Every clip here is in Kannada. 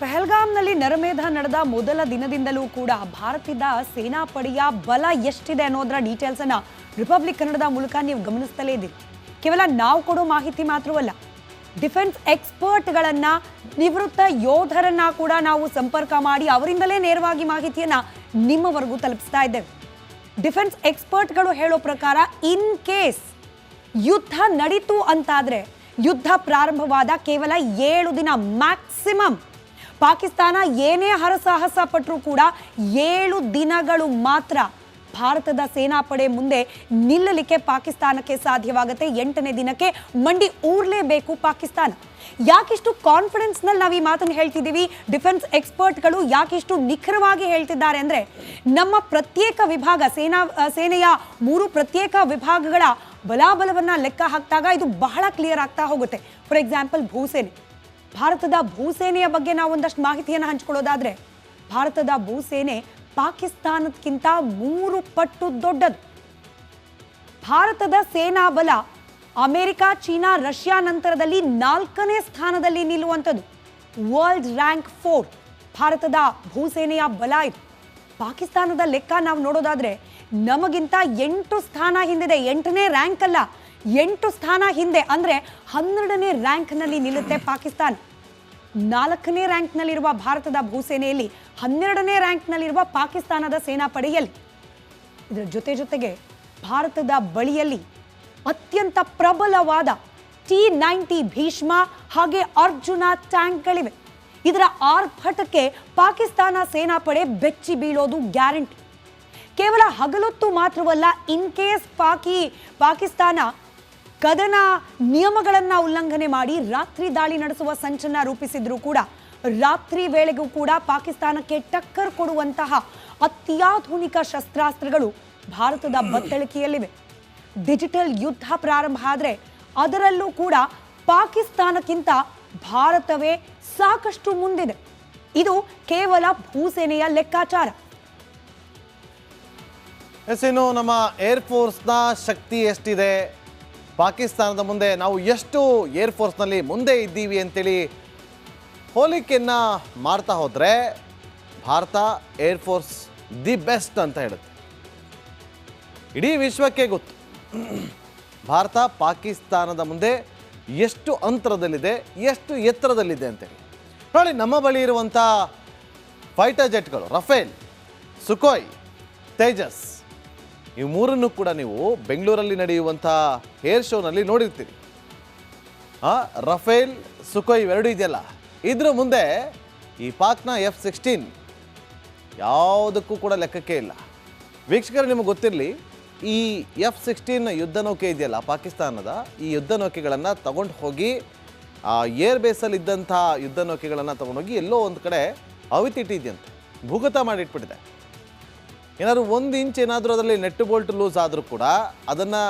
ಪಹಲ್ಗಾಮ್ನಲ್ಲಿ ನರಮೇಧ ನಡೆದ ಮೊದಲ ದಿನದಿಂದಲೂ ಕೂಡ ಭಾರತದ ಸೇನಾಪಡೆಯ ಬಲ ಎಷ್ಟಿದೆ ಅನ್ನೋದರ ಡೀಟೇಲ್ಸ್ ಅನ್ನು ರಿಪಬ್ಲಿಕ್ ಕನ್ನಡದ ಮೂಲಕ ನೀವು ಗಮನಿಸ್ತಲೇ ಇದ್ದೀರಿ. ಕೇವಲ ನಾವು ಕೊಡೋ ಮಾಹಿತಿ ಮಾತ್ರವಲ್ಲ, ಡಿಫೆನ್ಸ್ ಎಕ್ಸ್ಪರ್ಟ್ಗಳನ್ನ, ನಿವೃತ್ತ ಯೋಧರನ್ನ ಕೂಡ ನಾವು ಸಂಪರ್ಕ ಮಾಡಿ ಅವರಿಂದಲೇ ನೇರವಾಗಿ ಮಾಹಿತಿಯನ್ನ ನಿಮ್ಮವರೆಗೂ ತಲುಪಿಸ್ತಾ ಇದ್ದೇವೆ. ಡಿಫೆನ್ಸ್ ಎಕ್ಸ್ಪರ್ಟ್ಗಳು ಹೇಳೋ ಪ್ರಕಾರ ಇನ್ ಕೇಸ್ ಯುದ್ಧ ನಡೀತು ಅಂತಾದ್ರೆ ಯುದ್ಧ ಪ್ರಾರಂಭವಾದ ಕೇವಲ 7 ದಿನ ಮ್ಯಾಕ್ಸಿಮಮ್, ಪಾಕಿಸ್ತಾನ ಏನೇ ಹರಸಾಹಸ ಪಟ್ಟರೂ ಕೂಡ 7 ದಿನಗಳು ಮಾತ್ರ ಭಾರತದ ಸೇನಾಪಡೆ ಮುಂದೆ ನಿಲ್ಲಲಿಕ್ಕೆ ಪಾಕಿಸ್ತಾನಕ್ಕೆ ಸಾಧ್ಯವಾಗುತ್ತೆ. 8ನೇ ದಿನಕ್ಕೆ ಮಂಡಿ ಊರ್ಲೇಬೇಕು ಪಾಕಿಸ್ತಾನ. ಯಾಕಿಷ್ಟು ಕಾನ್ಫಿಡೆನ್ಸ್ನಲ್ಲಿ ನಾವು ಈ ಮಾತನ್ನು ಹೇಳ್ತಿದ್ದೀವಿ, ಡಿಫೆನ್ಸ್ ಎಕ್ಸ್ಪರ್ಟ್ಗಳು ಯಾಕಿಷ್ಟು ನಿಖರವಾಗಿ ಹೇಳ್ತಿದ್ದಾರೆ ಅಂದರೆ, ನಮ್ಮ ಪ್ರತ್ಯೇಕ ವಿಭಾಗ ಸೇನೆಯ 3 ಪ್ರತ್ಯೇಕ ವಿಭಾಗಗಳ ಬಲಾಬಲವನ್ನು ಲೆಕ್ಕ ಹಾಕಿದಾಗ ಇದು ಬಹಳ ಕ್ಲಿಯರ್ ಆಗ್ತಾ ಹೋಗುತ್ತೆ. ಫಾರ್ ಎಕ್ಸಾಂಪಲ್ ಭೂಸೇನೆ, ಭಾರತದ ಭೂಸೇನೆಯ ಬಗ್ಗೆ ನಾವು ಒಂದಷ್ಟು ಮಾಹಿತಿಯನ್ನು ಹಂಚಿಕೊಳ್ಳೋದಾದ್ರೆ, ಭಾರತದ ಭೂಸೇನೆ ಪಾಕಿಸ್ತಾನಕ್ಕಿಂತ 3 ಪಟ್ಟು ದೊಡ್ಡದು. ಭಾರತದ ಸೇನಾ ಬಲ ಅಮೆರಿಕ, ಚೀನಾ, ರಷ್ಯಾ ನಂತರದಲ್ಲಿ 4ನೇ ಸ್ಥಾನದಲ್ಲಿ ನಿಲ್ಲುವಂಥದ್ದು. ವರ್ಲ್ಡ್ ರ್ಯಾಂಕ್ 4 ಭಾರತದ ಭೂಸೇನೆಯ ಬಲ ಇದು. ಪಾಕಿಸ್ತಾನದ ಲೆಕ್ಕ ನಾವು ನೋಡೋದಾದ್ರೆ ನಮಗಿಂತ 8 ಸ್ಥಾನ ಹಿಂದಿದೆ. 8ನೇ ರ್ಯಾಂಕ್ ಅಲ್ಲ, 8 ಸ್ಥಾನ ಹಿಂದೆ. ಅಂದರೆ 12ನೇ ರ್ಯಾಂಕ್ನಲ್ಲಿ ನಿಲ್ಲುತ್ತೆ ಪಾಕಿಸ್ತಾನ. 4ನೇ ರ್ಯಾಂಕ್ನಲ್ಲಿರುವ ಭಾರತದ ಭೂಸೇನೆಯಲ್ಲಿ 12ನೇ ರ್ಯಾಂಕ್ನಲ್ಲಿರುವ ಪಾಕಿಸ್ತಾನದ ಸೇನಾಪಡೆಯಲ್ಲಿ. ಇದರ ಜೊತೆಗೆ ಭಾರತದ ಬಳಿಯಲ್ಲಿ ಅತ್ಯಂತ ಪ್ರಬಲವಾದ T-90 ಭೀಷ್ಮ ಹಾಗೆ ಅರ್ಜುನ ಟ್ಯಾಂಕ್ಗಳಿವೆ. ಇದರ ಆರ್ಭಟಕ್ಕೆ ಪಾಕಿಸ್ತಾನ ಸೇನಾಪಡೆ ಬೆಚ್ಚಿ ಬೀಳೋದು ಗ್ಯಾರಂಟಿ. ಕೇವಲ ಹಗಲೊತ್ತು ಮಾತ್ರವಲ್ಲ, ಇನ್ ಕೇಸ್ ಪಾಕಿಸ್ತಾನ ಕದನ ನಿಯಮಗಳನ್ನು ಉಲ್ಲಂಘನೆ ಮಾಡಿ ರಾತ್ರಿ ದಾಳಿ ನಡೆಸುವ ಸಂಚನ್ನ ರೂಪಿಸಿದ್ರು ಕೂಡ, ರಾತ್ರಿ ವೇಳೆಗೂ ಕೂಡ ಪಾಕಿಸ್ತಾನಕ್ಕೆ ಟಕ್ಕರ್ ಕೊಡುವಂತಹ ಅತ್ಯಾಧುನಿಕ ಶಸ್ತ್ರಾಸ್ತ್ರಗಳು ಭಾರತದ ಬತ್ತಳಿಕೆಯಲ್ಲಿವೆ. ಡಿಜಿಟಲ್ ಯುದ್ಧ ಪ್ರಾರಂಭ ಆದರೆ ಅದರಲ್ಲೂ ಕೂಡ ಪಾಕಿಸ್ತಾನಕ್ಕಿಂತ ಭಾರತವೇ ಸಾಕಷ್ಟು ಮುಂದಿದೆ. ಇದು ಕೇವಲ ಭೂಸೇನೆಯ ಲೆಕ್ಕಾಚಾರ. ಇನ್ನು ನಮ್ಮ ಏರ್ಫೋರ್ಸ್ನ ಶಕ್ತಿ ಎಷ್ಟಿದೆ, ಪಾಕಿಸ್ತಾನದ ಮುಂದೆ ನಾವು ಎಷ್ಟು ಏರ್ಫೋರ್ಸ್ನಲ್ಲಿ ಮುಂದೆ ಇದ್ದೀವಿ ಅಂತೇಳಿ ಹೋಲಿಕೆಯನ್ನು ಮಾಡ್ತಾ ಹೋದರೆ ಭಾರತ ಏರ್ಫೋರ್ಸ್ ದಿ ಬೆಸ್ಟ್ ಅಂತ ಹೇಳುತ್ತೆ. ಇಡೀ ವಿಶ್ವಕ್ಕೆ ಗೊತ್ತು ಭಾರತ ಪಾಕಿಸ್ತಾನದ ಮುಂದೆ ಎಷ್ಟು ಅಂತರದಲ್ಲಿದೆ, ಎಷ್ಟು ಎತ್ತರದಲ್ಲಿದೆ ಅಂತೇಳಿ. ನೋಡಿ, ನಮ್ಮ ಬಳಿ ಇರುವಂಥ ಫೈಟರ್ ಜೆಟ್ಗಳು ರಫೇಲ್, ಸುಖೋಯ್, ತೇಜಸ್, ಈ 3 ಕೂಡ ನೀವು ಬೆಂಗಳೂರಲ್ಲಿ ನಡೆಯುವಂಥ ಏರ್ ಶೋನಲ್ಲಿ ನೋಡಿರ್ತೀರಿ. ರಫೇಲ್, ಸುಖೋಯ್ ಇವೆರಡೂ ಇದೆಯಲ್ಲ, ಇದ್ರ ಮುಂದೆ ಈ ಪಾಕ್ನ F-16 ಯಾವುದಕ್ಕೂ ಕೂಡ ಲೆಕ್ಕಕ್ಕೆ ಇಲ್ಲ. ವೀಕ್ಷಕರು, ನಿಮಗೆ ಗೊತ್ತಿರಲಿ, ಈ F-16 ಯುದ್ಧ ನೌಕೆ ಇದೆಯಲ್ಲ ಪಾಕಿಸ್ತಾನದ, ಈ ಯುದ್ಧ ನೌಕೆಗಳನ್ನು ತಗೊಂಡು ಹೋಗಿ ಏರ್ ಬೇಸಲ್ಲಿ ಇದ್ದಂಥ ಯುದ್ಧ ನೌಕೆಗಳನ್ನು ತಗೊಂಡೋಗಿ ಎಲ್ಲೋ ಒಂದು ಕಡೆ ಅವಿತಿಟ್ಟಿದೆಯಂತೆ, ಭೂಗತ ಮಾಡಿಟ್ಬಿಟ್ಟಿದೆ. ಏನಾದರೂ 1 ಇಂಚ್ ಏನಾದರೂ ಅದರಲ್ಲಿ ನೆಟ್ ಬೋಲ್ಟ್ ಲೂಸ್ ಆದರೂ ಕೂಡ ಅದನ್ನು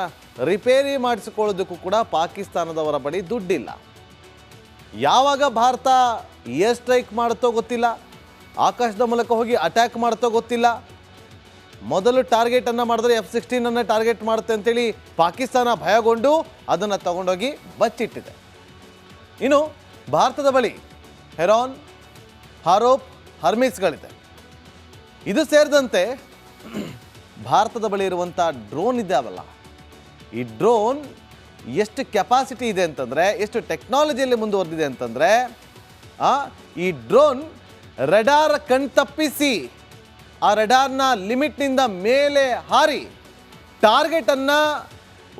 ರಿಪೇರಿ ಮಾಡಿಸಿಕೊಳ್ಳೋದಕ್ಕೂ ಕೂಡ ಪಾಕಿಸ್ತಾನದವರ ಬಳಿ ದುಡ್ಡಿಲ್ಲ. ಯಾವಾಗ ಭಾರತ ಏರ್ ಸ್ಟ್ರೈಕ್ ಮಾಡುತ್ತೋ ಗೊತ್ತಿಲ್ಲ, ಆಕಾಶದ ಮೂಲಕ ಹೋಗಿ ಅಟ್ಯಾಕ್ ಮಾಡುತ್ತೋ ಗೊತ್ತಿಲ್ಲ. ಮೊದಲು ಟಾರ್ಗೆಟನ್ನು ಮಾಡಿದ್ರೆ F-16 ಟಾರ್ಗೆಟ್ ಮಾಡುತ್ತೆ ಅಂತೇಳಿ ಪಾಕಿಸ್ತಾನ ಭಯಗೊಂಡು ಅದನ್ನು ತಗೊಂಡೋಗಿ ಬಚ್ಚಿಟ್ಟಿದೆ. ಇನ್ನು ಭಾರತದ ಬಳಿ ಹೆರಾನ್, ಹಾರೋಪ್, ಹರ್ಮಿಸ್ಗಳಿದೆ. ಇದು ಸೇರಿದಂತೆ ಭಾರತದ ಬಳಿ ಇರುವಂಥ ಡ್ರೋನ್ ಇದ್ದಾವಲ್ಲ, ಈ ಡ್ರೋನ್ ಎಷ್ಟು ಕೆಪಾಸಿಟಿ ಇದೆ ಅಂತಂದರೆ, ಎಷ್ಟು ಟೆಕ್ನಾಲಜಿಯಲ್ಲಿ ಮುಂದುವರೆದಿದೆ ಅಂತಂದರೆ, ಈ ಡ್ರೋನ್ ರೆಡಾರ್ ಕಣ್ತಪ್ಪಿಸಿ ಆ ರೆಡಾರ್ನ ಲಿಮಿಟ್ನಿಂದ ಮೇಲೆ ಹಾರಿ ಟಾರ್ಗೆಟನ್ನು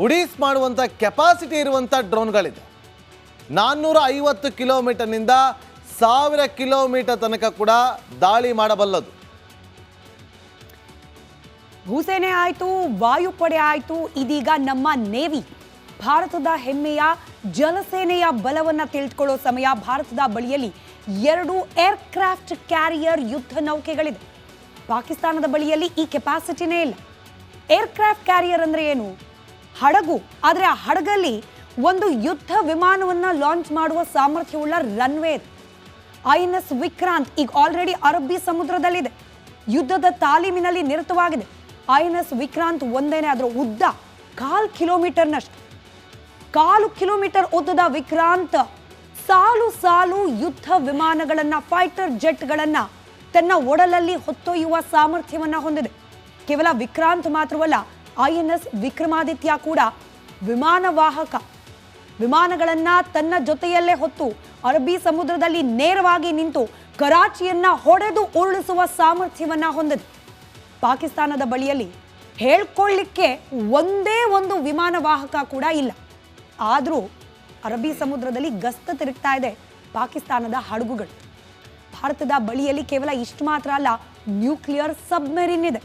ಉಡೀಸ್ ಮಾಡುವಂಥ ಕೆಪಾಸಿಟಿ ಇರುವಂಥ ಡ್ರೋನ್ಗಳಿದೆ. 450 ಕಿಲೋಮೀಟರ್ನಿಂದ 1000 ಕಿಲೋಮೀಟರ್ ತನಕ ಕೂಡ ದಾಳಿ ಮಾಡಬಲ್ಲದು. ಭೂಸೇನೆ ಆಯಿತು, ವಾಯುಪಡೆ ಆಯಿತು, ಇದೀಗ ನಮ್ಮ ನೇವಿ, ಭಾರತದ ಹೆಮ್ಮೆಯ ಜಲಸೇನೆಯ ಬಲವನ್ನು ತಿಳಿದುಕೊಳ್ಳೋ ಸಮಯ. ಭಾರತದ ಬಳಿಯಲ್ಲಿ 2 ಏರ್ಕ್ರಾಫ್ಟ್ ಕ್ಯಾರಿಯರ್ ಯುದ್ಧ ನೌಕೆಗಳಿದೆ. ಪಾಕಿಸ್ತಾನದ ಬಳಿಯಲ್ಲಿ ಈ ಕೆಪಾಸಿಟಿನೇ ಇಲ್ಲ. ಏರ್ಕ್ರಾಫ್ಟ್ ಕ್ಯಾರಿಯರ್ ಅಂದರೆ ಏನು? ಹಡಗು. ಆದರೆ ಆ ಹಡಗಲ್ಲಿ ಒಂದು ಯುದ್ಧ ವಿಮಾನವನ್ನು ಲಾಂಚ್ ಮಾಡುವ ಸಾಮರ್ಥ್ಯವುಳ್ಳ ರನ್ವೇ ಇದೆ. INS ವಿಕ್ರಾಂತ್ ಈಗ ಆಲ್ರೆಡಿ ಅರಬ್ಬಿ ಸಮುದ್ರದಲ್ಲಿದೆ, ಯುದ್ಧದ ತಾಲೀಮಿನಲ್ಲಿ ನಿರತವಾಗಿದೆ. INS ವಿಕ್ರಾಂತ್ ಒಂದೇನೆ, ಅದರ ಉದ್ದ 1/4 ಕಿಲೋಮೀಟರ್ನಷ್ಟು. 1/4 ಕಿಲೋಮೀಟರ್ ಉದ್ದದ ವಿಕ್ರಾಂತ್ ಸಾಲು ಸಾಲು ಯುದ್ಧ ವಿಮಾನಗಳನ್ನ, ಫೈಟರ್ ಜೆಟ್ಗಳನ್ನ ತನ್ನ ಒಡಲಲ್ಲಿ ಹೊತ್ತೊಯ್ಯುವ ಸಾಮರ್ಥ್ಯವನ್ನ ಹೊಂದಿದೆ. ಕೇವಲ ವಿಕ್ರಾಂತ್ ಮಾತ್ರವಲ್ಲ, INS ವಿಕ್ರಮಾದಿತ್ಯ ಕೂಡ ವಿಮಾನವಾಹಕ ವಿಮಾನಗಳನ್ನ ತನ್ನ ಜೊತೆಯಲ್ಲೇ ಹೊತ್ತು ಅರಬ್ಬಿ ಸಮುದ್ರದಲ್ಲಿ ನೇರವಾಗಿ ನಿಂತು ಕರಾಚಿಯನ್ನ ಹೊಡೆದು ಉರುಳಿಸುವ ಸಾಮರ್ಥ್ಯವನ್ನ ಹೊಂದಿದೆ. ಪಾಕಿಸ್ತಾನದ ಬಳಿಯಲ್ಲಿ ಹೇಳ್ಕೊಳ್ಳಿಕ್ಕೆ ಒಂದೇ ಒಂದು ವಿಮಾನವಾಹಕ ಕೂಡ ಇಲ್ಲ. ಆದರೂ ಅರಬ್ಬಿ ಸಮುದ್ರದಲ್ಲಿ ಗಸ್ತು ತಿರುಗ್ತಾ ಇದೆ ಪಾಕಿಸ್ತಾನದ ಹಡಗುಗಳು. ಭಾರತದ ಬಳಿಯಲ್ಲಿ ಕೇವಲ ಇಷ್ಟು ಮಾತ್ರ ಅಲ್ಲ, ನ್ಯೂಕ್ಲಿಯರ್ ಸಬ್ಮೆರಿನ್ ಇದೆ.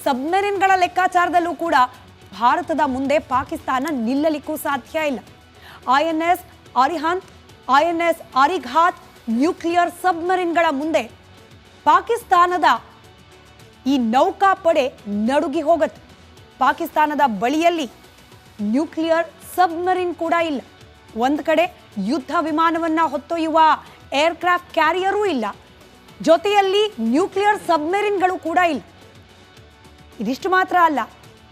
ಸಬ್ಮೆರಿನ್ಗಳ ಲೆಕ್ಕಾಚಾರದಲ್ಲೂ ಕೂಡ ಭಾರತದ ಮುಂದೆ ಪಾಕಿಸ್ತಾನ ನಿಲ್ಲಲಿಕ್ಕೂ ಸಾಧ್ಯ ಇಲ್ಲ. INS ಅರಿಹಂತ್, INS ಅರಿಘಾತ್ ನ್ಯೂಕ್ಲಿಯರ್ ಸಬ್ಮರಿನ್ಗಳ ಮುಂದೆ ಪಾಕಿಸ್ತಾನದ ಈ ನೌಕಾಪಡೆ ನಡುಗಿ ಹೋಗುತ್ತೆ. ಪಾಕಿಸ್ತಾನದ ಬಳಿಯಲ್ಲಿ ನ್ಯೂಕ್ಲಿಯರ್ ಸಬ್ಮರಿನ್ ಕೂಡ ಇಲ್ಲ. ಒಂದು ಕಡೆ ಯುದ್ಧ ವಿಮಾನವನ್ನ ಹೊತ್ತೊಯ್ಯುವ ಏರ್ಕ್ರಾಫ್ಟ್ ಕ್ಯಾರಿಯರೂ ಇಲ್ಲ, ಜೊತೆಯಲ್ಲಿ ನ್ಯೂಕ್ಲಿಯರ್ ಸಬ್ಮೆರಿನ್ಗಳು ಕೂಡ ಇಲ್ಲ. ಇದಿಷ್ಟು ಮಾತ್ರ ಅಲ್ಲ,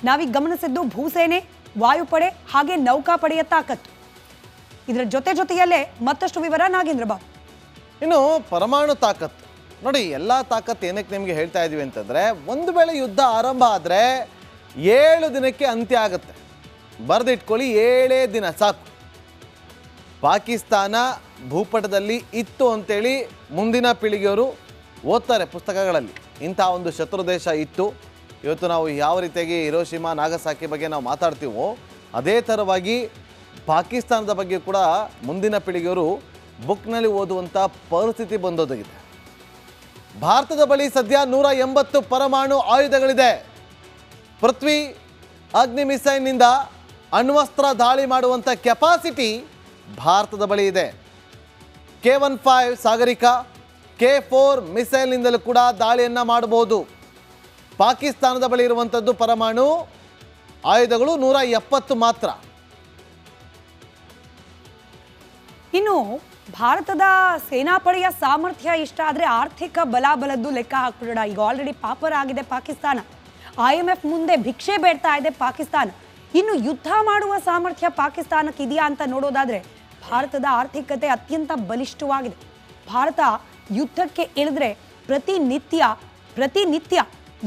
ನಾವೀಗ ಗಮನಿಸಿದ್ದು ಭೂಸೇನೆ, ವಾಯುಪಡೆ ಹಾಗೆ ನೌಕಾಪಡೆಯ ತಾಕತ್ತು. ಇದರ ಜೊತೆಯಲ್ಲೇ ಮತ್ತಷ್ಟು ವಿವರ ನಾಗೇಂದ್ರ ಬಾಬು. ಇನ್ನು ಪರಮಾಣು ತಾಕತ್ತು ನೋಡಿ, ಎಲ್ಲ ತಾಕತ್ತು ಏನಕ್ಕೆ ನಿಮಗೆ ಹೇಳ್ತಾ ಇದೀವಿ ಅಂತಂದರೆ, ಒಂದು ವೇಳೆ ಯುದ್ಧ ಆರಂಭ ಆದರೆ 7 ದಿನಕ್ಕೆ ಅಂತ್ಯ ಆಗುತ್ತೆ. ಬರೆದಿಟ್ಕೊಳ್ಳಿ, 7 ದಿನ ಸಾಕು. ಪಾಕಿಸ್ತಾನ ಭೂಪಟದಲ್ಲಿ ಇತ್ತು ಅಂತೇಳಿ ಮುಂದಿನ ಪೀಳಿಗೆಯವರು ಓದ್ತಾರೆ ಪುಸ್ತಕಗಳಲ್ಲಿ. ಇಂಥ ಒಂದು ಶತ್ರು ದೇಶ ಇತ್ತು. ಇವತ್ತು ನಾವು ಯಾವ ರೀತಿಯಾಗಿ ಹಿರೋಶಿಮಾ ನಾಗಸಾಕಿ ಬಗ್ಗೆ ನಾವು ಮಾತಾಡ್ತೀವೋ, ಅದೇ ಥರವಾಗಿ ಪಾಕಿಸ್ತಾನದ ಬಗ್ಗೆ ಕೂಡ ಮುಂದಿನ ಪೀಳಿಗೆಯವರು ಬುಕ್ನಲ್ಲಿ ಓದುವಂಥ ಪರಿಸ್ಥಿತಿ ಬಂದೊದಗಿದೆ. ಭಾರತದ ಬಳಿ ಸದ್ಯ 180 ಪರಮಾಣು ಆಯುಧಗಳಿದೆ. ಪೃಥ್ವಿ ಅಗ್ನಿ ಮಿಸೈಲ್ನಿಂದ ಅಣ್ವಸ್ತ್ರ ದಾಳಿ ಮಾಡುವಂಥ ಕೆಪಾಸಿಟಿ ಭಾರತದ ಬಳಿ ಇದೆ. K-15 ಸಾಗರಿಕಾ, K-4 ಮಿಸೈಲ್ನಿಂದಲೂ ಕೂಡ ದಾಳಿಯನ್ನು ಮಾಡಬಹುದು. ಪಾಕಿಸ್ತಾನದ ಬಳಿ ಇರುವಂಥದ್ದು ಪರಮಾಣು ಆಯುಧಗಳು 170 ಮಾತ್ರ. ಇನ್ನು ಭಾರತದ ಸೇನಾಪಡೆಯ ಸಾಮರ್ಥ್ಯ ಇಷ್ಟ ಆದರೆ ಆರ್ಥಿಕ ಬಲಾಬಲದ್ದು ಲೆಕ್ಕ ಹಾಕ್ಬಿಡೋಣ. ಈಗ ಆಲ್ರೆಡಿ ಪಾಪರ್ ಆಗಿದೆ ಪಾಕಿಸ್ತಾನ. IMF ಮುಂದೆ ಭಿಕ್ಷೆ ಬೇಡ್ತಾ ಇದೆ ಪಾಕಿಸ್ತಾನ. ಇನ್ನು ಯುದ್ಧ ಮಾಡುವ ಸಾಮರ್ಥ್ಯ ಪಾಕಿಸ್ತಾನಕ್ಕೆ ಇದೆಯಾ ಅಂತ ನೋಡೋದಾದ್ರೆ ಭಾರತದ ಆರ್ಥಿಕತೆ ಅತ್ಯಂತ ಬಲಿಷ್ಠವಾಗಿದೆ. ಭಾರತ ಯುದ್ಧಕ್ಕೆ ಇಳಿದ್ರೆ ಪ್ರತಿನಿತ್ಯ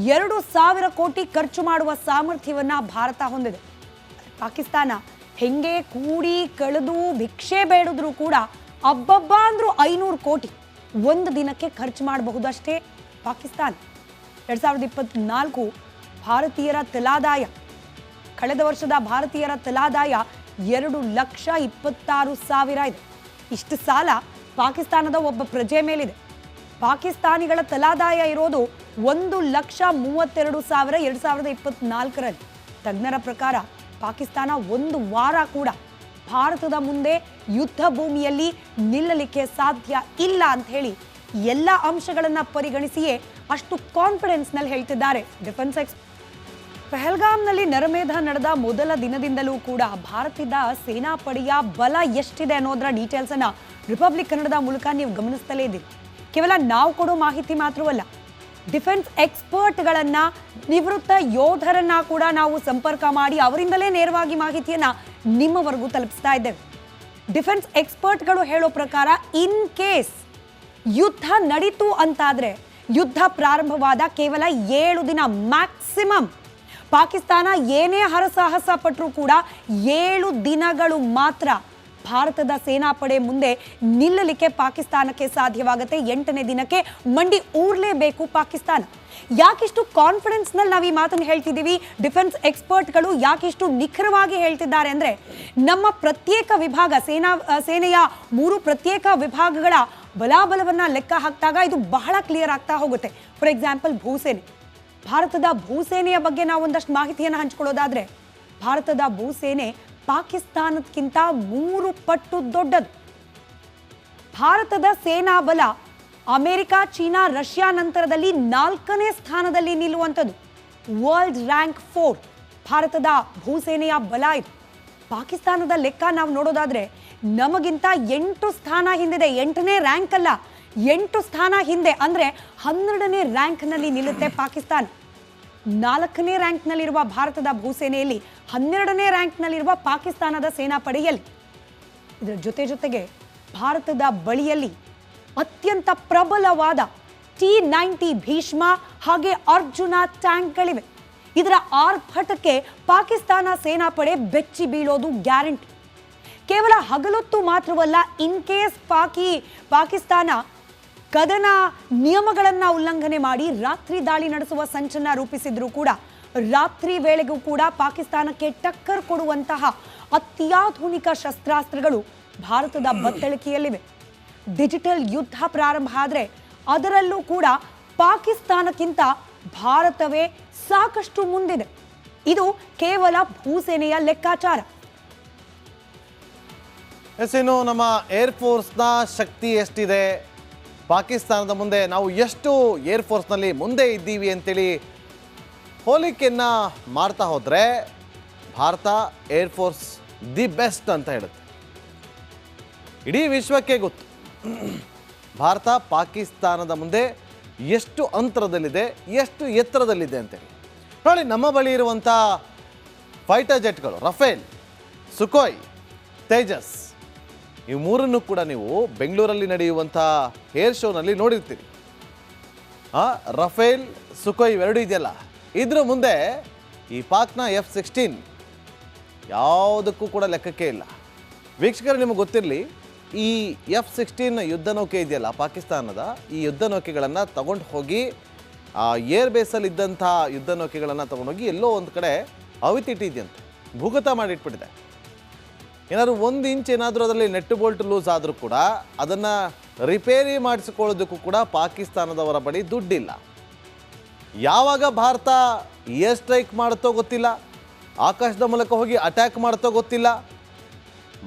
2,000 ಕೋಟಿ ಖರ್ಚು ಮಾಡುವ ಸಾಮರ್ಥ್ಯವನ್ನ ಭಾರತ ಹೊಂದಿದೆ. ಪಾಕಿಸ್ತಾನ ಹೆಂಗೆ ಕೂಡಿ ಕಳೆದು ಭಿಕ್ಷೆ ಬೇಡಿದ್ರು ಕೂಡ ಅಬ್ಬಬ್ಬ ಅಂದ್ರೂ 500 ಕೋಟಿ ಒಂದು ದಿನಕ್ಕೆ ಖರ್ಚು ಮಾಡಬಹುದಷ್ಟೇ ಪಾಕಿಸ್ತಾನ. 2024 ಭಾರತೀಯರ ತಲಾದಾಯ, ಕಳೆದ ವರ್ಷದ ಭಾರತೀಯರ ತಲಾದಾಯ 2,26,000 ಇದೆ. ಇಷ್ಟು ಸಾಲ ಪಾಕಿಸ್ತಾನದ ಒಬ್ಬ ಪ್ರಜೆ ಮೇಲಿದೆ. ಪಾಕಿಸ್ತಾನಿಗಳ ತಲಾದಾಯ ಇರೋದು 1,32,000 2024ರಲ್ಲಿ. ತಜ್ಞರ ಪ್ರಕಾರ ಪಾಕಿಸ್ತಾನ ಒಂದು ವಾರ ಕೂಡ ಭಾರತದ ಮುಂದೆ ಯುದ್ಧ ಭೂಮಿಯಲ್ಲಿ ನಿಲ್ಲಲಿಕ್ಕೆ ಸಾಧ್ಯ ಇಲ್ಲ ಅಂತ ಹೇಳಿ ಎಲ್ಲ ಅಂಶಗಳನ್ನು ಪರಿಗಣಿಸಿಯೇ ಅಷ್ಟು ಕಾನ್ಫಿಡೆನ್ಸ್ನಲ್ಲಿ ಹೇಳ್ತಿದ್ದಾರೆ ಡಿಫೆನ್ಸ್ ಎಕ್ಸ್ಪರ್ಟ್. ಪಹಲ್ಗಾಮ್ನಲ್ಲಿ ನರಮೇಧ ನಡೆದ ಮೊದಲ ದಿನದಿಂದಲೂ ಕೂಡ ಭಾರತದ ಸೇನಾಪಡೆಯ ಬಲ ಎಷ್ಟಿದೆ ಅನ್ನೋದರ ಡೀಟೇಲ್ಸ್ ಅನ್ನ ರಿಪಬ್ಲಿಕ್ ಕನ್ನಡದ ಮೂಲಕ ನೀವು ಗಮನಿಸ್ತಲೇ ಇದ್ದೀರಿ. ಕೇವಲ ನಾವು ಕೊಡೋ ಮಾಹಿತಿ ಮಾತ್ರವಲ್ಲ, ಡಿಫೆನ್ಸ್ ಎಕ್ಸ್ಪರ್ಟ್ಗಳನ್ನ, ನಿವೃತ್ತ ಯೋಧರನ್ನ ಕೂಡ ನಾವು ಸಂಪರ್ಕ ಮಾಡಿ ಅವರಿಂದಲೇ ನೇರವಾಗಿ ಮಾಹಿತಿಯನ್ನ ನಿಮ್ಮವರೆಗೂ ತಲುಪಿಸ್ತಾ ಇದ್ದೇವೆ. ಡಿಫೆನ್ಸ್ ಎಕ್ಸ್ಪರ್ಟ್ಗಳು ಹೇಳೋ ಪ್ರಕಾರ ಇನ್ ಕೇಸ್ ಯುದ್ಧ ನಡೀತು ಅಂತಾದ್ರೆ ಯುದ್ಧ ಪ್ರಾರಂಭವಾದ ಕೇವಲ 7 ದಿನ ಮ್ಯಾಕ್ಸಿಮಮ್, ಪಾಕಿಸ್ತಾನ ಏನೇ ಹರಸಾಹಸ ಪಟ್ಟರೂ ಕೂಡ 7 ದಿನಗಳು ಮಾತ್ರ ಭಾರತದ ಸೇನಾಪಡೆ ಮುಂದೆ ನಿಲ್ಲಲಿಕ್ಕೆ ಪಾಕಿಸ್ತಾನಕ್ಕೆ ಸಾಧ್ಯವಾಗುತ್ತೆ. 8ನೇ ದಿನಕ್ಕೆ ಮಂಡಿ ಊರ್ಲೇಬೇಕು ಪಾಕಿಸ್ತಾನ. ಯಾಕಿಷ್ಟು ಕಾನ್ಫಿಡೆನ್ಸ್ನಲ್ಲಿ ನಾವು ಈ ಮಾತನ್ನು ಹೇಳ್ತಿದ್ದೀವಿ, ಡಿಫೆನ್ಸ್ ಎಕ್ಸ್ಪರ್ಟ್ಗಳು ಯಾಕಿಷ್ಟು ನಿಖರವಾಗಿ ಹೇಳ್ತಿದ್ದಾರೆ ಅಂದರೆ, ನಮ್ಮ ಪ್ರತ್ಯೇಕ ವಿಭಾಗ ಸೇನೆಯ 3 ಪ್ರತ್ಯೇಕ ವಿಭಾಗಗಳ ಬಲಾಬಲವನ್ನು ಲೆಕ್ಕ ಹಾಕಿದಾಗ ಇದು ಬಹಳ ಕ್ಲಿಯರ್ ಆಗ್ತಾ ಹೋಗುತ್ತೆ. ಫಾರ್ ಎಕ್ಸಾಂಪಲ್ ಭೂಸೇನೆ, ಭಾರತದ ಭೂಸೇನೆಯ ಬಗ್ಗೆ ನಾವು ಒಂದಷ್ಟು ಮಾಹಿತಿಯನ್ನು ಹಂಚ್ಕೊಳ್ಳೋದಾದ್ರೆ, ಭಾರತದ ಭೂಸೇನೆ ಪಾಕಿಸ್ತಾನಕ್ಕಿಂತ 3 ಪಟ್ಟು ದೊಡ್ಡದು. ಭಾರತದ ಸೇನಾ ಬಲ ಅಮೆರಿಕ, ಚೀನಾ, ರಷ್ಯಾ ನಂತರದಲ್ಲಿ 4ನೇ ಸ್ಥಾನದಲ್ಲಿ ನಿಲ್ಲುವಂಥದ್ದು. ವರ್ಲ್ಡ್ ರ್ಯಾಂಕ್ 4 ಭಾರತದ ಭೂಸೇನೆಯ ಬಲ ಇದು. ಪಾಕಿಸ್ತಾನದ ಲೆಕ್ಕ ನಾವು ನೋಡೋದಾದ್ರೆ ನಮಗಿಂತ 8 ಸ್ಥಾನ ಹಿಂದಿದೆ. 8ನೇ ರ್ಯಾಂಕ್ ಅಲ್ಲ, 8 ಸ್ಥಾನ ಹಿಂದೆ. ಅಂದರೆ 12ನೇ ರ್ಯಾಂಕ್ನಲ್ಲಿ ನಿಲ್ಲುತ್ತೆ ಪಾಕಿಸ್ತಾನ. 4ನೇ ರ್ಯಾಂಕ್ನಲ್ಲಿರುವ ಭಾರತದ ಭೂಸೇನೆಯಲ್ಲಿ 12ನೇ ರ್ಯಾಂಕ್ನಲ್ಲಿರುವ ಪಾಕಿಸ್ತಾನದ ಸೇನಾಪಡೆಯಲ್ಲಿ ಇದರ ಜೊತೆಗೆ ಭಾರತದ ಬಳಿಯಲ್ಲಿ ಅತ್ಯಂತ ಪ್ರಬಲವಾದ T-90 ಭೀಷ್ಮ ಹಾಗೆ ಅರ್ಜುನ ಟ್ಯಾಂಕ್ಗಳಿವೆ. ಇದರ ಆರ್ಭಟಕ್ಕೆ ಪಾಕಿಸ್ತಾನ ಸೇನಾಪಡೆ ಬೆಚ್ಚಿ ಬೀಳೋದು ಗ್ಯಾರಂಟಿ. ಕೇವಲ ಹಗಲೊತ್ತು ಮಾತ್ರವಲ್ಲ, ಇನ್ ಕೇಸ್ ಪಾಕಿಸ್ತಾನ ಕದನ ನಿಯಮಗಳನ್ನು ಉಲ್ಲಂಘನೆ ಮಾಡಿ ರಾತ್ರಿ ದಾಳಿ ನಡೆಸುವ ಸಂಚನ್ನ ರೂಪಿಸಿದ್ರು ಕೂಡ ರಾತ್ರಿ ವೇಳೆಗೂ ಕೂಡ ಪಾಕಿಸ್ತಾನಕ್ಕೆ ಟಕ್ಕರ್ ಕೊಡುವಂತಹ ಅತ್ಯಾಧುನಿಕ ಶಸ್ತ್ರಾಸ್ತ್ರಗಳು ಭಾರತದ ಬತ್ತಳಿಕೆಯಲ್ಲಿವೆ. ಡಿಜಿಟಲ್ ಯುದ್ಧ ಪ್ರಾರಂಭ ಆದರೆ ಅದರಲ್ಲೂ ಕೂಡ ಪಾಕಿಸ್ತಾನಕ್ಕಿಂತ ಭಾರತವೇ ಸಾಕಷ್ಟು ಮುಂದಿದೆ. ಇದು ಕೇವಲ ಭೂಸೇನೆಯ ಲೆಕ್ಕಾಚಾರ. ಇನ್ನು ನಮ್ಮ ಏರ್ಫೋರ್ಸ್ನ ಶಕ್ತಿ ಎಷ್ಟಿದೆ, ಪಾಕಿಸ್ತಾನದ ಮುಂದೆ ನಾವು ಎಷ್ಟು ಏರ್ಫೋರ್ಸ್ನಲ್ಲಿ ಮುಂದೆ ಇದ್ದೀವಿ ಅಂತೇಳಿ ಹೋಲಿಕೆಯನ್ನು ಮಾಡ್ತಾ ಹೋದರೆ ಭಾರತ ಏರ್ಫೋರ್ಸ್ ದಿ ಬೆಸ್ಟ್ ಅಂತ ಹೇಳುತ್ತೆ. ಇಡೀ ವಿಶ್ವಕ್ಕೆ ಗೊತ್ತು ಭಾರತ ಪಾಕಿಸ್ತಾನದ ಮುಂದೆ ಎಷ್ಟು ಅಂತರದಲ್ಲಿದೆ, ಎಷ್ಟು ಎತ್ತರದಲ್ಲಿದೆ ಅಂತೇಳಿ. ನೋಡಿ, ನಮ್ಮ ಬಳಿ ಇರುವಂಥ ಫೈಟರ್ ಜೆಟ್ಗಳು ರಫೇಲ್, ಸುಖೋಯ್, ತೇಜಸ್, ಈ ಮೂರನ್ನು ಕೂಡ ನೀವು ಬೆಂಗಳೂರಲ್ಲಿ ನಡೆಯುವಂಥ ಏರ್ ಶೋನಲ್ಲಿ ನೋಡಿರ್ತೀರಿ. ರಫೇಲ್, ಸುಖೋಯ್ ಇವೆರಡು ಇದೆಯಲ್ಲ, ಇದ್ರ ಮುಂದೆ ಈ ಪಾಕ್ನ F-16 ಯಾವುದಕ್ಕೂ ಕೂಡ ಲೆಕ್ಕಕ್ಕೆ ಇಲ್ಲ. ವೀಕ್ಷಕರು, ನಿಮಗೆ ಗೊತ್ತಿರಲಿ, ಈ F-16 ಯುದ್ಧ ನೌಕೆ ಇದೆಯಲ್ಲ ಪಾಕಿಸ್ತಾನದ, ಈ ಯುದ್ಧ ನೌಕೆಗಳನ್ನು ತಗೊಂಡು ಹೋಗಿ ಏರ್ ಬೇಸಲ್ಲಿ ಇದ್ದಂಥ ಯುದ್ಧ ನೌಕೆಗಳನ್ನು ತೊಗೊಂಡೋಗಿ ಎಲ್ಲೋ ಒಂದು ಕಡೆ ಅವಿತಿಟ್ಟಿದೆಯಂತೆ, ಭೂಗತ ಮಾಡಿಟ್ಬಿಟ್ಟಿದೆ. ಏನಾದರೂ 1 ಇಂಚ್ ಏನಾದರೂ ಅದರಲ್ಲಿ ನೆಟ್ ಬೋಲ್ಟ್ ಲೂಸ್ ಆದರೂ ಕೂಡ ಅದನ್ನು ರಿಪೇರಿ ಮಾಡಿಸಿಕೊಳ್ಳೋದಕ್ಕೂ ಕೂಡ ಪಾಕಿಸ್ತಾನದವರ ಬಳಿ ದುಡ್ಡಿಲ್ಲ. ಯಾವಾಗ ಭಾರತ ಏರ್ ಸ್ಟ್ರೈಕ್ ಮಾಡುತ್ತೋ ಗೊತ್ತಿಲ್ಲ, ಆಕಾಶದ ಮೂಲಕ ಹೋಗಿ ಅಟ್ಯಾಕ್ ಮಾಡುತ್ತೋ ಗೊತ್ತಿಲ್ಲ.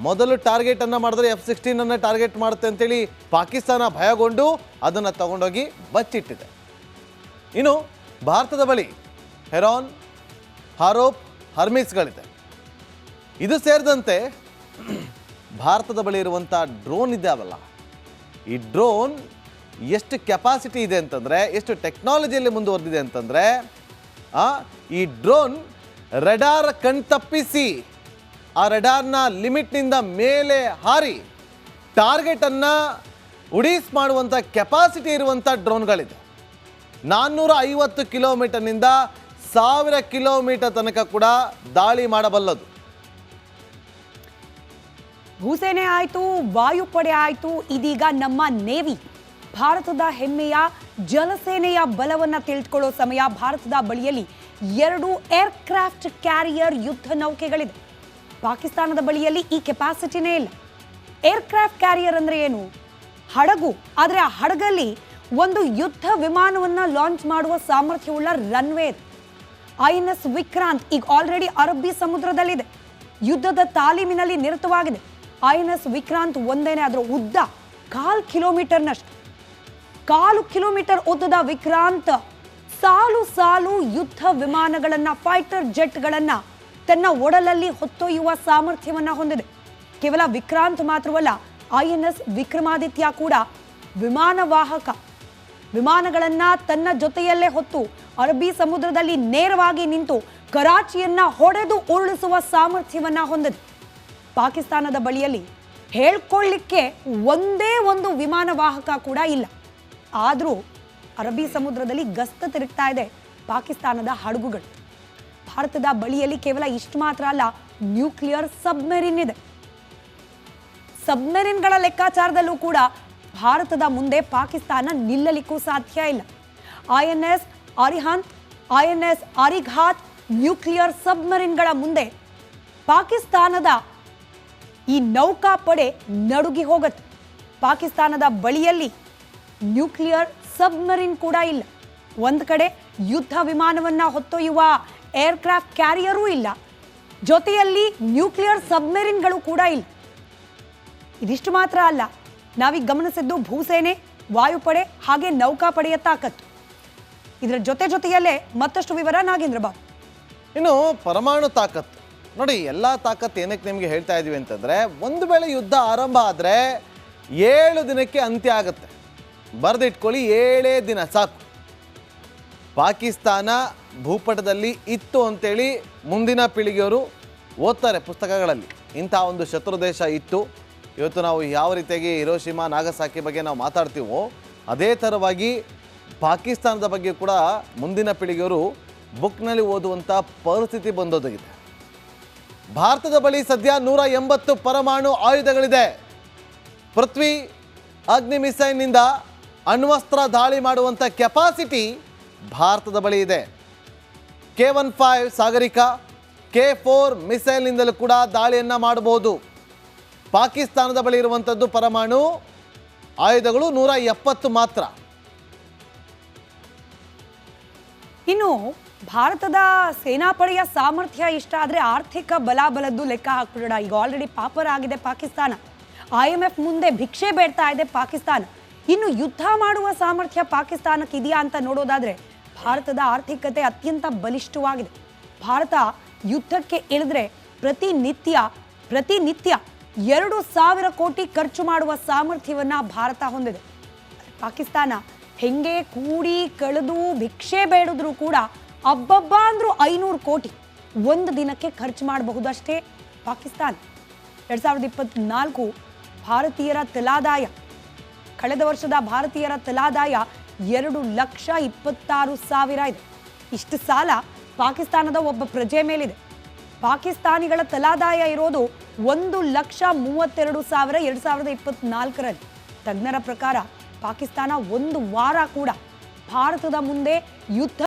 ಮೊದಲು ಟಾರ್ಗೆಟನ್ನು ಮಾಡಿದ್ರೆ F-16 ಟಾರ್ಗೆಟ್ ಮಾಡುತ್ತೆ ಅಂತೇಳಿ ಪಾಕಿಸ್ತಾನ ಭಯಗೊಂಡು ಅದನ್ನು ತಗೊಂಡೋಗಿ ಬಚ್ಚಿಟ್ಟಿದೆ. ಇನ್ನು ಭಾರತದ ಬಳಿ ಹೆರಾನ್, ಹಾರೋಪ್, ಹರ್ಮಿಸ್ಗಳಿದೆ. ಇದು ಸೇರಿದಂತೆ ಭಾರತದ ಬಳಿ ಇರುವಂಥ ಡ್ರೋನ್ ಇದ್ದಾವಲ್ಲ, ಈ ಡ್ರೋನ್ ಎಷ್ಟು ಕೆಪಾಸಿಟಿ ಇದೆ ಅಂತಂದರೆ, ಎಷ್ಟು ಟೆಕ್ನಾಲಜಿಯಲ್ಲಿ ಮುಂದುವರೆದಿದೆ ಅಂತಂದರೆ, ಈ ಡ್ರೋನ್ ರೆಡಾರ್ ಕಣ್ತಪ್ಪಿಸಿ ಆ ರೆಡಾರ್ನ ಲಿಮಿಟ್ನಿಂದ ಮೇಲೆ ಹಾರಿ ಟಾರ್ಗೆಟನ್ನು ಉಡೀಸ್ ಮಾಡುವಂಥ ಕೆಪಾಸಿಟಿ ಇರುವಂಥ ಡ್ರೋನ್ಗಳಿದೆ. 450 ಕಿಲೋಮೀಟರ್ನಿಂದ 1000 ಕಿಲೋಮೀಟರ್ ತನಕ ಕೂಡ ದಾಳಿ ಮಾಡಬಲ್ಲದು. ಭೂಸೇನೆ ಆಯಿತು, ವಾಯುಪಡೆ ಆಯಿತು, ಇದೀಗ ನಮ್ಮ ನೇವಿ, ಭಾರತದ ಹೆಮ್ಮೆಯ ಜಲಸೇನೆಯ ಬಲವನ್ನು ತಿಳಿದುಕೊಳ್ಳೋ ಸಮಯ. ಭಾರತದ ಬಳಿಯಲ್ಲಿ 2 ಏರ್ಕ್ರಾಫ್ಟ್ ಕ್ಯಾರಿಯರ್ ಯುದ್ಧ ನೌಕೆಗಳಿದೆ. ಪಾಕಿಸ್ತಾನದ ಬಳಿಯಲ್ಲಿ ಈ ಕೆಪಾಸಿಟಿನೇ ಇಲ್ಲ. ಏರ್ಕ್ರಾಫ್ಟ್ ಕ್ಯಾರಿಯರ್ ಅಂದರೆ ಏನು? ಹಡಗು. ಆದರೆ ಆ ಹಡಗಲ್ಲಿ ಒಂದು ಯುದ್ಧ ವಿಮಾನವನ್ನು ಲಾಂಚ್ ಮಾಡುವ ಸಾಮರ್ಥ್ಯವುಳ್ಳ ರನ್ವೇ ಇದೆ. INS ವಿಕ್ರಾಂತ್ ಈಗ ಆಲ್ರೆಡಿ ಅರಬ್ಬಿ ಸಮುದ್ರದಲ್ಲಿದೆ, ಯುದ್ಧದ ತಾಲೀಮಿನಲ್ಲಿ ನಿರತವಾಗಿದೆ. INS ವಿಕ್ರಾಂತ್ ಒಂದೇನೆ, ಅದರ ಉದ್ದ 1/4 ಕಿಲೋಮೀಟರ್ನಷ್ಟು. 1/4 ಕಿಲೋಮೀಟರ್ ಉದ್ದದ ವಿಕ್ರಾಂತ್ ಸಾಲು ಸಾಲು ಯುದ್ಧ ವಿಮಾನಗಳನ್ನು, ಫೈಟರ್ ಜೆಟ್ಗಳನ್ನು ತನ್ನ ಒಡಲಲ್ಲಿ ಹೊತ್ತೊಯ್ಯುವ ಸಾಮರ್ಥ್ಯವನ್ನು ಹೊಂದಿದೆ. ಕೇವಲ ವಿಕ್ರಾಂತ್ ಮಾತ್ರವಲ್ಲ, INS ವಿಕ್ರಮಾದಿತ್ಯ ಕೂಡ ವಿಮಾನವಾಹಕ ವಿಮಾನಗಳನ್ನು ತನ್ನ ಜೊತೆಯಲ್ಲೇ ಹೊತ್ತು ಅರಬ್ಬಿ ಸಮುದ್ರದಲ್ಲಿ ನೇರವಾಗಿ ನಿಂತು ಕರಾಚಿಯನ್ನ ಹೊಡೆದು ಉರುಳಿಸುವ ಸಾಮರ್ಥ್ಯವನ್ನು ಹೊಂದಿದೆ. ಪಾಕಿಸ್ತಾನದ ಬಳಿಯಲ್ಲಿ ಹೇಳ್ಕೊಳ್ಳಿಕ್ಕೆ ಒಂದೇ ಒಂದು ವಿಮಾನವಾಹಕ ಕೂಡ ಇಲ್ಲ. ಆದರೂ ಅರಬ್ಬಿ ಸಮುದ್ರದಲ್ಲಿ ಗಸ್ತು ತಿರುಗ್ತಾ ಇದೆ ಪಾಕಿಸ್ತಾನದ ಹಡಗುಗಳು. ಭಾರತದ ಬಳಿಯಲ್ಲಿ ಕೇವಲ ಇಷ್ಟು ಮಾತ್ರ ಅಲ್ಲ, ನ್ಯೂಕ್ಲಿಯರ್ ಸಬ್ಮೆರಿನ್ ಇದೆ. ಸಬ್ಮೆರಿನ್ಗಳ ಲೆಕ್ಕಾಚಾರದಲ್ಲೂ ಕೂಡ ಭಾರತದ ಮುಂದೆ ಪಾಕಿಸ್ತಾನ ನಿಲ್ಲಲಿಕ್ಕೂ ಸಾಧ್ಯ ಇಲ್ಲ. INS ಅರಿಹಂತ್, INS ಅರಿಘಾತ್ ನ್ಯೂಕ್ಲಿಯರ್ ಸಬ್ಮರಿನ್ಗಳ ಮುಂದೆ ಪಾಕಿಸ್ತಾನದ ಈ ನೌಕಾಪಡೆ ನಡುಗಿ ಹೋಗುತ್ತೆ. ಪಾಕಿಸ್ತಾನದ ಬಳಿಯಲ್ಲಿ ನ್ಯೂಕ್ಲಿಯರ್ ಸಬ್ಮರಿನ್ ಕೂಡ ಇಲ್ಲ. ಒಂದು ಕಡೆ ಯುದ್ಧ ವಿಮಾನವನ್ನು ಹೊತ್ತೊಯ್ಯುವ ಏರ್ಕ್ರಾಫ್ಟ್ ಕ್ಯಾರಿಯರೂ ಇಲ್ಲ, ಜೊತೆಯಲ್ಲಿ ನ್ಯೂಕ್ಲಿಯರ್ ಸಬ್ಮೆರಿನ್ಗಳು ಕೂಡ ಇಲ್ಲ. ಇದಿಷ್ಟು ಮಾತ್ರ ಅಲ್ಲ, ನಾವೀಗ ಗಮನಿಸಿದ್ದು ಭೂಸೇನೆ, ವಾಯುಪಡೆ ಹಾಗೆ ನೌಕಾಪಡೆಯ ತಾಕತ್ತು. ಇದರ ಜೊತೆಯಲ್ಲೇ ಮತ್ತಷ್ಟು ವಿವರ ನಾಗೇಂದ್ರ ಬಾಬು. ಇನ್ನು ಪರಮಾಣು ತಾಕತ್ತು ನೋಡಿ, ಎಲ್ಲ ತಾಕತ್ತು ಏನಕ್ಕೆ ನಿಮಗೆ ಹೇಳ್ತಾ ಇದ್ದೀವಿ ಅಂತಂದರೆ, ಒಂದು ವೇಳೆ ಯುದ್ಧ ಆರಂಭ ಆದರೆ 7 ದಿನಕ್ಕೆ ಅಂತ್ಯ ಆಗುತ್ತೆ. ಬರೆದಿಟ್ಕೊಳ್ಳಿ, 7 ದಿನ ಸಾಕು. ಪಾಕಿಸ್ತಾನ ಭೂಪಟದಲ್ಲಿ ಇತ್ತು ಅಂತೇಳಿ ಮುಂದಿನ ಪೀಳಿಗೆಯವರು ಓದ್ತಾರೆ ಪುಸ್ತಕಗಳಲ್ಲಿ. ಇಂಥ ಒಂದು ಶತ್ರು ದೇಶ ಇತ್ತು, ಇವತ್ತು ನಾವು ಯಾವ ರೀತಿಯಾಗಿ ಹಿರೋಶಿಮಾ ನಾಗಸಾಕಿ ಬಗ್ಗೆ ನಾವು ಮಾತಾಡ್ತೀವೋ ಅದೇ ಥರವಾಗಿ ಪಾಕಿಸ್ತಾನದ ಬಗ್ಗೆ ಕೂಡ ಮುಂದಿನ ಪೀಳಿಗೆಯವರು ಬುಕ್ನಲ್ಲಿ ಓದುವಂಥ ಪರಿಸ್ಥಿತಿ ಬಂದೊದಗಿದೆ. ಭಾರತದ ಬಳಿ ಸದ್ಯ 180 ಪರಮಾಣು ಆಯುಧಗಳಿದೆ. ಪೃಥ್ವಿ ಅಗ್ನಿ ಮಿಸೈಲ್ನಿಂದ ಅಣ್ವಸ್ತ್ರ ದಾಳಿ ಮಾಡುವಂಥ ಕೆಪಾಸಿಟಿ ಭಾರತದ ಬಳಿ ಇದೆ. K-15 ಸಾಗರಿಕಾ, K-4 ಮಿಸೈಲ್ನಿಂದಲೂ ಕೂಡ ದಾಳಿಯನ್ನು ಮಾಡಬಹುದು. ಪಾಕಿಸ್ತಾನದ ಬಳಿ ಇರುವಂಥದ್ದು ಪರಮಾಣು ಆಯುಧಗಳು 170 ಮಾತ್ರ. ಇನ್ನು ಭಾರತದ ಸೇನಾಪಡೆಯ ಸಾಮರ್ಥ್ಯ ಇಷ್ಟ ಆದರೆ ಆರ್ಥಿಕ ಬಲಾಬಲದ್ದು ಲೆಕ್ಕ ಹಾಕ್ಬಿಡೋಣ. ಈಗ ಆಲ್ರೆಡಿ ಪಾಪರ್ ಆಗಿದೆ ಪಾಕಿಸ್ತಾನ. IMF ಮುಂದೆ ಭಿಕ್ಷೆ ಬೇಡ್ತಾ ಇದೆ ಪಾಕಿಸ್ತಾನ. ಇನ್ನು ಯುದ್ಧ ಮಾಡುವ ಸಾಮರ್ಥ್ಯ ಪಾಕಿಸ್ತಾನಕ್ಕೆ ಇದೆಯಾ ಅಂತ ನೋಡೋದಾದ್ರೆ ಭಾರತದ ಆರ್ಥಿಕತೆ ಅತ್ಯಂತ ಬಲಿಷ್ಠವಾಗಿದೆ. ಭಾರತ ಯುದ್ಧಕ್ಕೆ ಇಳಿದ್ರೆ ಪ್ರತಿನಿತ್ಯ 2,000 ಕೋಟಿ ಖರ್ಚು ಮಾಡುವ ಸಾಮರ್ಥ್ಯವನ್ನ ಭಾರತ ಹೊಂದಿದೆ. ಪಾಕಿಸ್ತಾನ ಹೆಂಗೆ ಕೂಡಿ ಕಳೆದು ಭಿಕ್ಷೆ ಬೇಡಿದ್ರು ಕೂಡ ಅಬ್ಬಬ್ಬ ಅಂದ್ರೂ 500 ಕೋಟಿ ಒಂದು ದಿನಕ್ಕೆ ಖರ್ಚು ಮಾಡಬಹುದು ಅಷ್ಟೇ ಪಾಕಿಸ್ತಾನ. 2024 ಭಾರತೀಯರ ತಲಾದಾಯ, ಕಳೆದ ವರ್ಷದ ಭಾರತೀಯರ ತಲಾದಾಯ 2,26,000 ಇದೆ. ಇಷ್ಟು ಸಾಲ ಪಾಕಿಸ್ತಾನದ ಒಬ್ಬ ಪ್ರಜೆ ಮೇಲಿದೆ. ಪಾಕಿಸ್ತಾನಿಗಳ ತಲಾದಾಯ ಇರೋದು 1,32,000 2024ರಲ್ಲಿ. ತಜ್ಞರ ಪ್ರಕಾರ ಪಾಕಿಸ್ತಾನ ಒಂದು ವಾರ ಕೂಡ ಭಾರತದ ಮುಂದೆ ಯುದ್ಧ